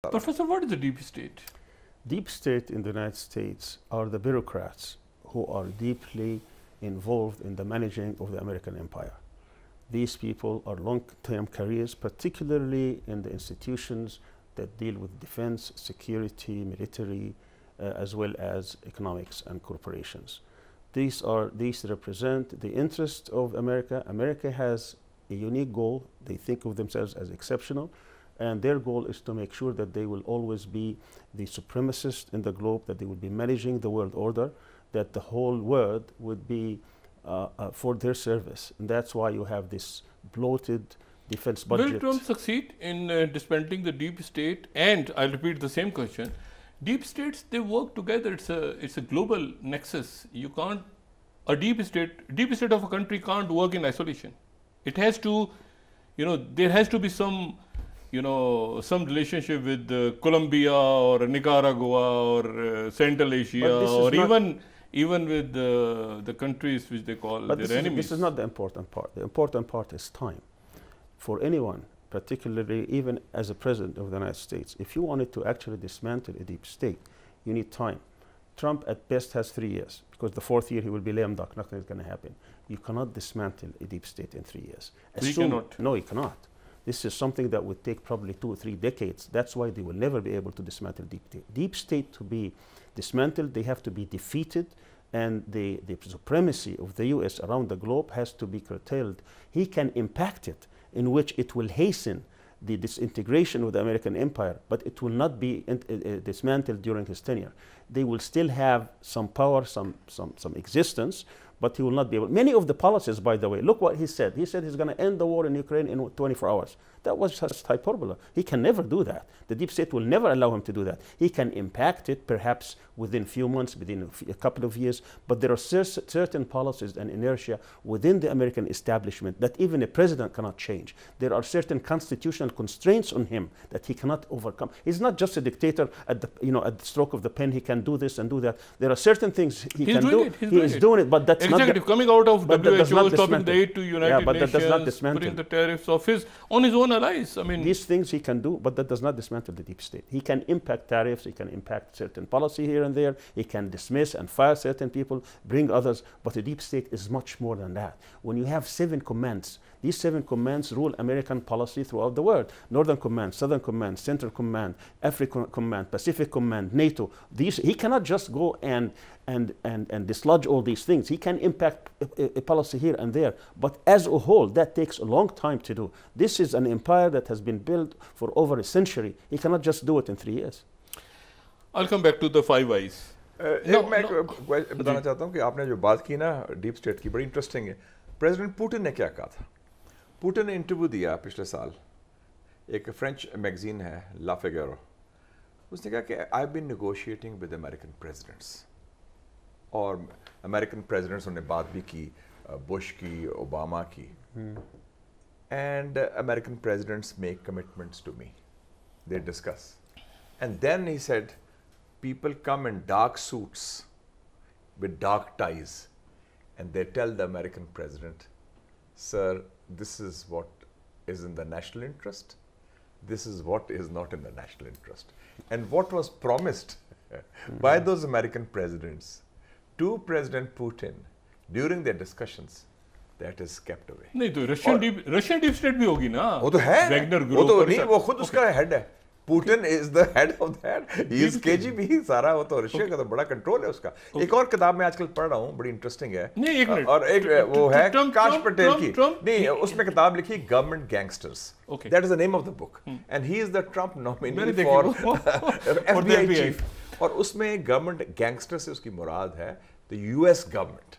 Professor, what is the deep state? Deep state in the United States are the bureaucrats who are deeply involved in the managing of the American empire. These people are long-term careers, particularly in the institutions that deal with defense, security, military, as well as economics and corporations. These represent the interest of America. America has a unique goal. They think of themselves as exceptional, and their goal is to make sure that they will always be the supremacist in the globe, that they will be managing the world order, that the whole world would be for their service. And that's why you have this bloated defense budget. Will Trump succeed in dismantling the deep state? And I'll repeat the same question. Deep states, they work together. It's a global nexus. You can't, a deep state of a country can't work in isolation. It has to, there has to be some relationship with Colombia or Nicaragua or Central Asia, or even with the countries which they call their enemies. This is not the important part. The important part is time. For anyone, particularly even as a president of the United States, if you wanted to actually dismantle a deep state, you need time. Trump at best has 3 years, because the 4th year he will be lame duck, nothing is going to happen. You cannot dismantle a deep state in 3 years. He cannot? No, he cannot. This is something that would take probably 2 or 3 decades. That's why they will never be able to dismantle deep state. Deep state, to be dismantled, they have to be defeated, and the supremacy of the US around the globe has to be curtailed. He can impact it, in which it will hasten the disintegration of the American empire, but it will not be dismantled during his tenure. They will still have some power, some existence, but he will not be able. Many of the policies, by the way, look what he said. He said he's going to end the war in Ukraine in 24 hours. That was just hyperbole. He can never do that. The deep state will never allow him to do that. He can impact it perhaps within a few months, within a couple of years, but there are certain policies and inertia within the American establishment that even a president cannot change. There are certain constitutional constraints on him that he cannot overcome. He's not just a dictator at the stroke of the pen. He can do this and do that. There are certain things he can do. He is doing it, but that's executive coming out of WHO, stopping the aid to United but Nations, that does not dismantle. putting the tariffs of on his own allies. I mean, these things he can do, but that does not dismantle the deep state. He can impact tariffs. He can impact certain policy here and there. He can dismiss and fire certain people, bring others. But the deep state is much more than that. When you have 7 commands, these 7 commands rule American policy throughout the world. Northern Command, Southern Command, Central Command, African Command, Pacific Command, NATO. He cannot just go and dislodge all these things. He can impact a policy here and there, but as a whole, that takes a long time to do. This is an empire that has been built for over a century. He cannot just do it in 3 years. I'll come back to the 5 eyes. मैं बताना चाहता हूँ कि आपने जो बात की ना डीप स्टेट की, बड़ी इंटरेस्टिंग है. प्रेसिडेंट पुतिन ने क्या कहा था? पुतिन ने इंटरव्यू दिया पिछले साल, एक फ्रेंच मैगजीन है ला फिगरो. उसने कहा कि I have been negotiating with American presidents, और अमेरिकन प्रेसिडेंट्स उन्होंने बात भी की, बुश की, ओबामा की, and American presidents make commitments to me, they discuss, and then he said people come in dark suits with dark ties, and they tell the American president, sir, this is what is in the national interest, this is what is not in the national interest. And what was promised by those American presidents to President Putin during their discussions, that is kept away. नहीं तो Russian deep state भी होगी ना, वो तो है, Wagner वो तो ग्रुप, नहीं, वो खुद उसका हेड है. Putin is the head of that, he is KGB सारा, वो तो रशिया का तो बड़ा कंट्रोल है उसका. एक और किताब मैं आजकल पढ़ रहा हूँ, बड़ी इंटरेस्टिंग है, और एक वो है काश पटेल की, नहीं उसमें किताब लिखी government gangsters, that is the name of the book, and he is the Trump nominee for FBI chief. और उसमें गवर्नमेंट गैंगस्टर से उसकी मुराद है the US government.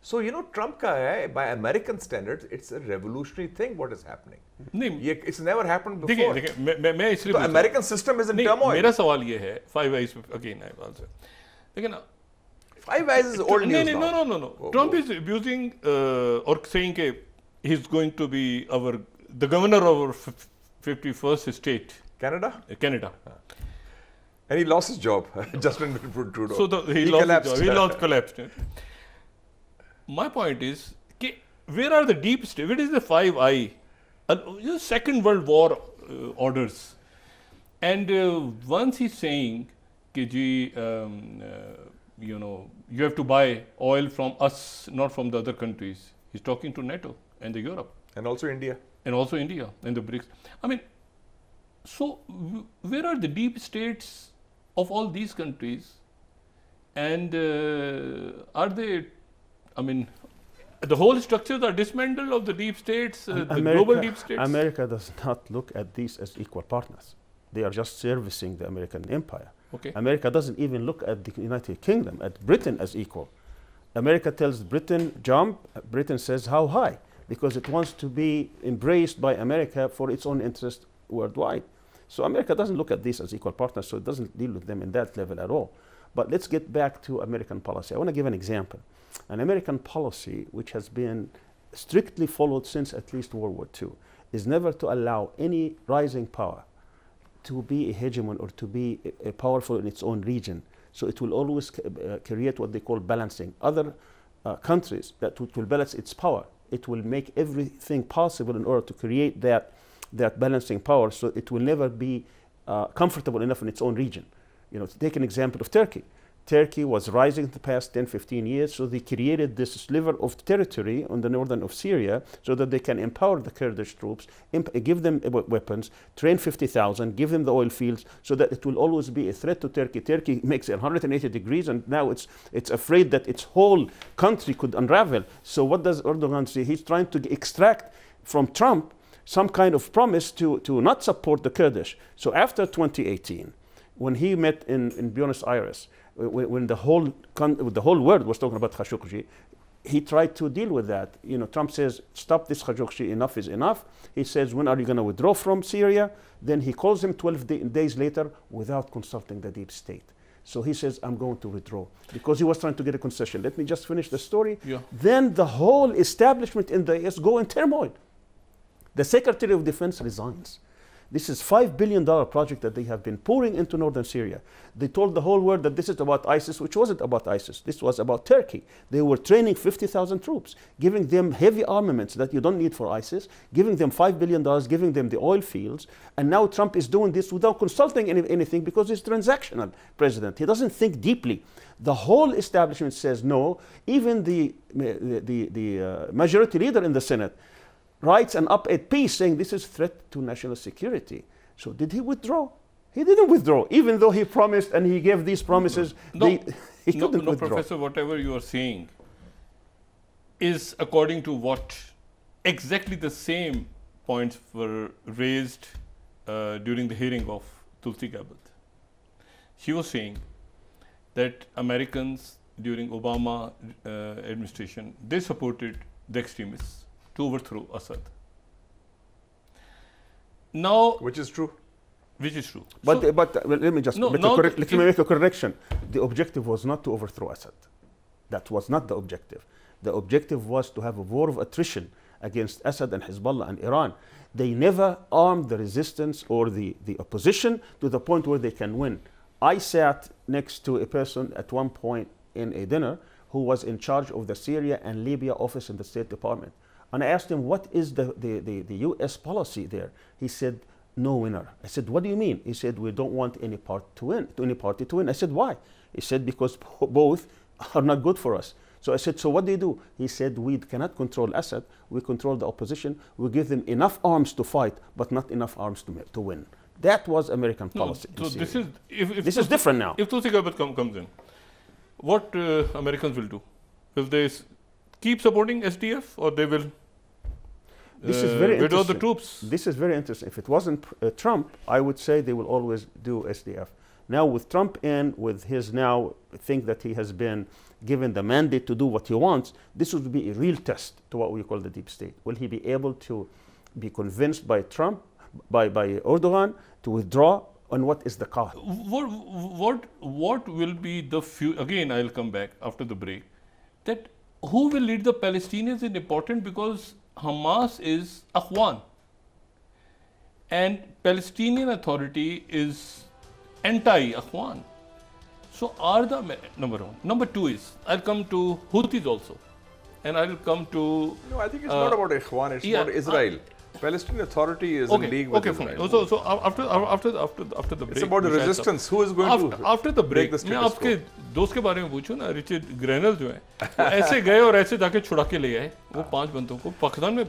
So Trump का है, by American standards, it's a revolutionary thing what is happening. नहीं, it's never happened before. देखिए, मैं इसलिए तो American system is in turmoil. मेरा सवाल ये है, 5 eyes again I answer. देखिए ना, 5 eyes is old news now. No. Trump is abusing or saying that he's going to be the governor of our 51st state. Canada. And he lost his job. Justin Trudeau. So he collapsed. My point is, where are the deep state? Where is the 5 eye? Second World War orders. And once he's saying, you know, you have to buy oil from us, not from the other countries. He's talking to NATO and the Europe. And also India. And also India and the BRICS. I mean, so where are the deep states of all these countries? And are they, I mean, the whole structures are dismantled of the deep states, the global deep states? America does not look at these as equal partners. They are just servicing the American empire. Okay. America doesn't even look at the United Kingdom, at Britain as equal. America tells Britain, jump. Britain says, how high? Because it wants to be embraced by America for its own interest worldwide. So America doesn't look at these as equal partners, so it doesn't deal with them in that level at all. But let's get back to American policy. I want to give an example. An American policy which has been strictly followed since at least World War II is never to allow any rising power to be a hegemon or to be powerful in its own region. So it will always create what they call balancing. Other countries that will balance its power, it will make everything possible in order to create that balancing power, so it will never be comfortable enough in its own region. You know, to take an example of Turkey. Turkey was rising in the past 10, 15 years, so they created this sliver of territory on the northern of Syria so that they can empower the Kurdish troops, give them weapons, train 50,000, give them the oil fields, so that it will always be a threat to Turkey. Turkey makes it 180 degrees, and now it's afraid that its whole country could unravel. So what does Erdogan say? He's trying to extract from Trump some kind of promise to not support the Kurdish. So after 2018, when he met in Buenos Aires, when the whole world was talking about Khashoggi, he tried to deal with that. You know, Trump says, stop this Khashoggi, enough is enough. He says, when are you going to withdraw from Syria? Then he calls him 12 days later without consulting the deep state. So he says, I'm going to withdraw, because he was trying to get a concession. Let me just finish the story. Yeah. Then the whole establishment in the US go in turmoil. The Secretary of Defense resigns. This is $5 billion project that they have been pouring into northern Syria. They told the whole world that this is about ISIS, which wasn't about ISIS. This was about Turkey. They were training 50,000 troops, giving them heavy armaments that you don't need for ISIS, giving them $5 billion, giving them the oil fields. And now Trump is doing this without consulting anything, because he's transactional president. He doesn't think deeply. The whole establishment says no. Even the majority leader in the Senate writes an op-ed piece saying this is a threat to national security. So did he withdraw? He didn't withdraw, even though he promised and he gave these promises. He couldn't withdraw. Professor, whatever you are saying is according to what exactly the same points were raised during the hearing of Tulsi Gabbard. She was saying that Americans during Obama administration, they supported the extremists to overthrow Assad. Now, which is true. Which is true. But let me just let me make a correction. The objective was not to overthrow Assad. That was not the objective. The objective was to have a war of attrition against Assad and Hezbollah and Iran. They never armed the resistance or the opposition to the point where they can win. I sat next to a person at one point in a dinner who was in charge of the Syria and Libya office in the State Department. And I asked him, what is the US policy there? He said, no winner. I said, what do you mean? He said, we don't want any party to win. I said, why? He said, because both are not good for us. So I said, so what do you do? He said, we cannot control Assad. We control the opposition. We give them enough arms to fight, but not enough arms to win. That was American policy. So this is this is different now. If Tulsi Gabbard comes in, what Americans will do? Will they keep supporting SDF, or they will withdraw the troops? This is very interesting. If it wasn't Trump, I would say they will always do SDF. Now with Trump in, with his now think that he has been given the mandate to do what he wants, this would be a real test to what we call the deep state. Will he be able to be convinced by Trump, by Erdogan, to withdraw, and what is the cost? What will be the future? Again, I'll come back after the break. That who will lead the Palestinians is important, because Hamas is Akhwan, and Palestinian Authority is anti-Akhwan. So are the number one. Number two is, I'll come to Houthis also, and I'll come to. No, I think it's not about Ikhwan, it's about Israel. Palestinian Authority is in league with fine. Israel. So after the break, It's about the resistance. Who is going to after the break? मैं आपके दोस्त के बारे में पूछूं ना, Richard granal जो है, वो ऐसे गए और ऐसे जाके छुड़ा के ले आए वो 5 बंदों को। पाकिस्तान में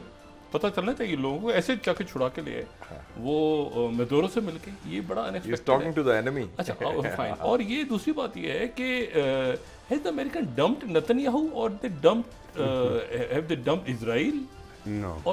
पता चलना चाहिए लोगों को, ऐसे जाके छुड़ा के ले आए वो मदूरो से मिलके। ये बड़ा अनएक्सपेक्टेड है। Talking to the enemy. अच्छा फाइन। और ये दूसरी बात ये है कि has the American dumped Netanyahu और they dumped have they dumped Israel? No. Or